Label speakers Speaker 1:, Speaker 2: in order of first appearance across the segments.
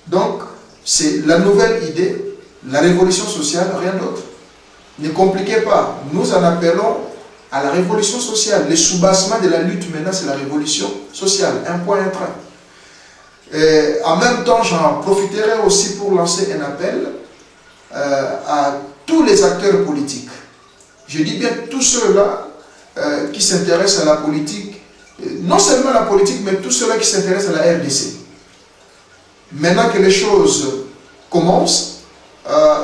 Speaker 1: Donc, c'est la nouvelle idée, la révolution sociale, rien d'autre. Ne compliquez pas. Nous en appelons à la révolution sociale. Le soubassement de la lutte maintenant, c'est la révolution sociale. Un point, un train. En même temps, j'en profiterai aussi pour lancer un appel à tous les acteurs politiques. Je dis bien tous ceux-là qui s'intéressent à la politique, non seulement la politique, mais tous ceux-là qui s'intéressent à la RDC. Maintenant que les choses commencent,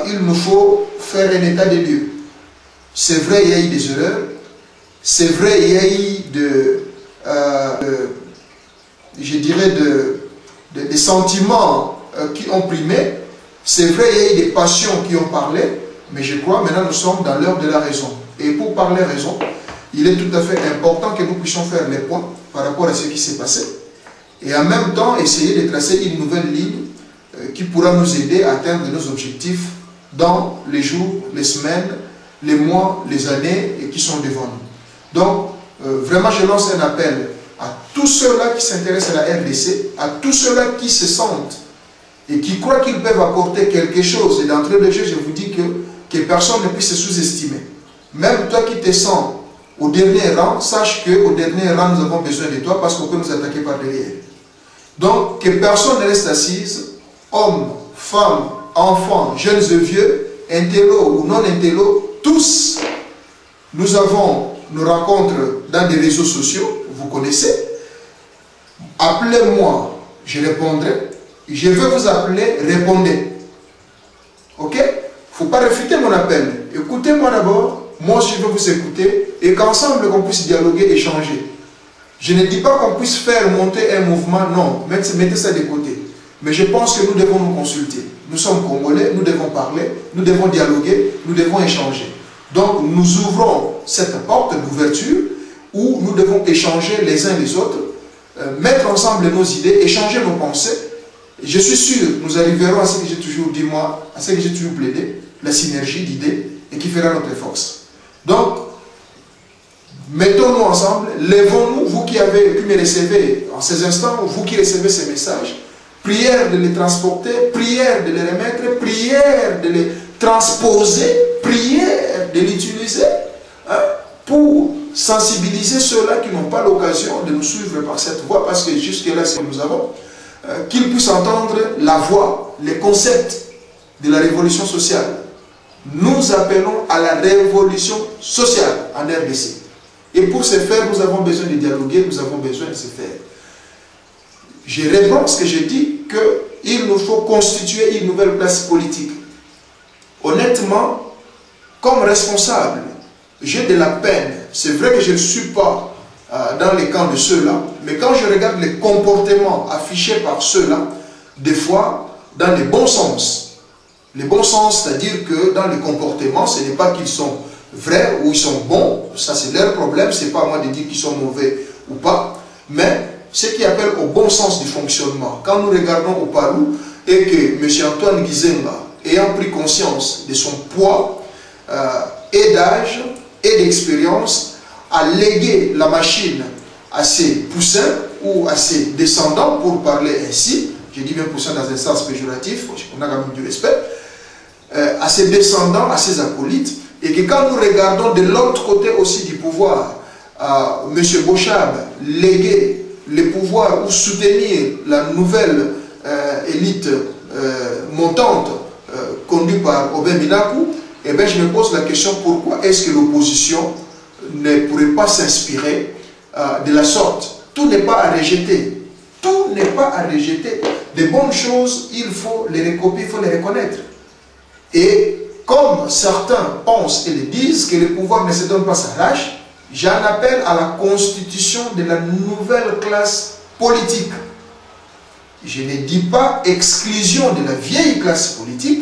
Speaker 1: il nous faut faire un état des lieux. C'est vrai, il y a eu des erreurs. C'est vrai, il y a eu je dirais des sentiments qui ont primé. C'est vrai, il y a eu des passions qui ont parlé. Mais je crois maintenant nous sommes dans l'heure de la raison. Et pour parler raison, il est tout à fait important que nous puissions faire les points par rapport à ce qui s'est passé. Et en même temps, essayer de tracer une nouvelle ligne qui pourra nous aider à atteindre nos objectifs dans les jours, les semaines, les mois, les années qui sont devant nous. Donc, vraiment, je lance un appel à tous ceux-là qui s'intéressent à la RDC, à tous ceux-là qui se sentent et qui croient qu'ils peuvent apporter quelque chose. Et d'entrée de jeu, je vous dis que personne ne puisse se sous-estimer. Même toi qui te sens au dernier rang, sache qu'au dernier rang, nous avons besoin de toi parce qu'on peut nous attaquer par derrière. Donc, que personne ne reste assise, hommes, femmes, enfants, jeunes et vieux, intello ou non intello, tous, nous avons nos rencontres dans des réseaux sociaux, vous connaissez. Appelez-moi, je répondrai. Je veux vous appeler, répondez. Ok? Il ne faut pas refuter mon appel. Écoutez-moi d'abord, moi je veux vous écouter et qu'ensemble on puisse dialoguer, échanger. Je ne dis pas qu'on puisse faire monter un mouvement, non, mettez ça de côté. Mais je pense que nous devons nous consulter. Nous sommes Congolais, nous devons parler, nous devons dialoguer, nous devons échanger. Donc nous ouvrons cette porte d'ouverture où nous devons échanger les uns les autres, mettre ensemble nos idées, échanger nos pensées. Je suis sûr que nous arriverons à ce que j'ai toujours dit moi, à ce que j'ai toujours plaidé, la synergie d'idées et qui fera notre force. Donc, mettons-nous ensemble, lèvons-nous, vous qui me recevez en ces instants, vous qui recevez ces messages, prière de les transporter, prière de les remettre, prière de les transposer, prière de l'utiliser pour sensibiliser ceux-là qui n'ont pas l'occasion de nous suivre par cette voie, parce que jusque-là, c'est ce que nous avons, qu'ils puissent entendre la voix, les concepts de la révolution sociale. Nous appelons à la révolution sociale en RDC. Et pour ce faire, nous avons besoin de dialoguer, nous avons besoin de se faire. Je réponds ce que je dis, qu'il nous faut constituer une nouvelle classe politique. Honnêtement, comme responsable, j'ai de la peine. C'est vrai que je ne suis pas dans les camps de ceux-là, mais quand je regarde les comportements affichés par ceux-là, des fois, dans le bon sens, c'est-à-dire que dans les comportements, ce n'est pas qu'ils sont vrais ou ils sont bons, ça c'est leur problème, ce n'est pas à moi de dire qu'ils sont mauvais ou pas, mais ce qui appelle au bon sens du fonctionnement. Quand nous regardons au Parou et que M. Antoine Gizenga, ayant pris conscience de son poids et d'âge et d'expérience, a légué la machine à ses poussins ou à ses descendants, pour parler ainsi, je dis bien poussins dans un sens péjoratif, on a quand même du respect, à ses descendants, à ses acolytes, et que quand nous regardons de l'autre côté aussi du pouvoir, M. Bochab léguer le pouvoir ou soutenir la nouvelle élite montante conduite par Obé Minakou, eh bien je me pose la question, pourquoi est-ce que l'opposition ne pourrait pas s'inspirer de la sorte? Tout n'est pas à rejeter. Tout n'est pas à rejeter. Les bonnes choses, il faut les recopier, il faut les reconnaître. Et comme certains pensent et le disent que le pouvoir ne se donne pas sa lâche, j'en appelle à la constitution de la nouvelle classe politique. Je ne dis pas exclusion de la vieille classe politique,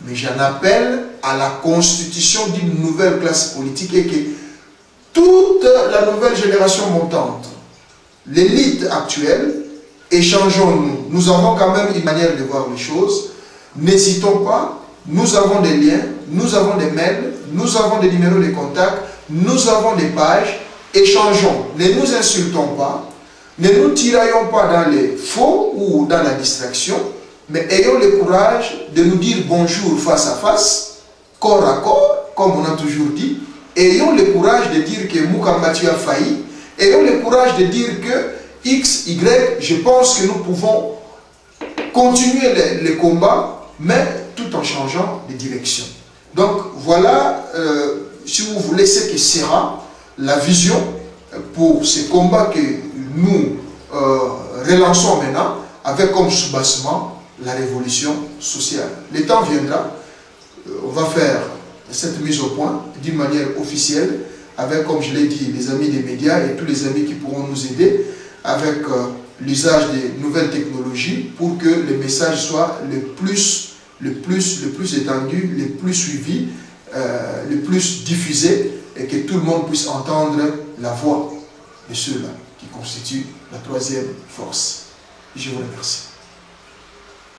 Speaker 1: mais j'en appelle à la constitution d'une nouvelle classe politique et que toute la nouvelle génération montante, l'élite actuelle, échangeons-nous. Nous avons quand même une manière de voir les choses. N'hésitons pas, nous avons des liens, nous avons des mails, nous avons des numéros de contact, nous avons des pages, échangeons. Ne nous insultons pas, ne nous tiraillons pas dans les faux ou dans la distraction, mais ayons le courage de nous dire bonjour face à face, corps à corps, comme on a toujours dit. Ayons le courage de dire que Mukambati a failli. Ayons le courage de dire que X, Y, je pense que nous pouvons continuer les combats, mais tout en changeant de direction. Donc voilà, si vous voulez, ce que sera la vision pour ces combats que nous relançons maintenant, avec comme soubassement la révolution sociale. Le temps viendra, on va faire cette mise au point d'une manière officielle, avec, comme je l'ai dit, les amis des médias et tous les amis qui pourront nous aider, avec l'usage des nouvelles technologies pour que le message soit le plus étendu, le plus suivi, le plus diffusé et que tout le monde puisse entendre la voix de ceux-là qui constituent la troisième force. Je vous remercie.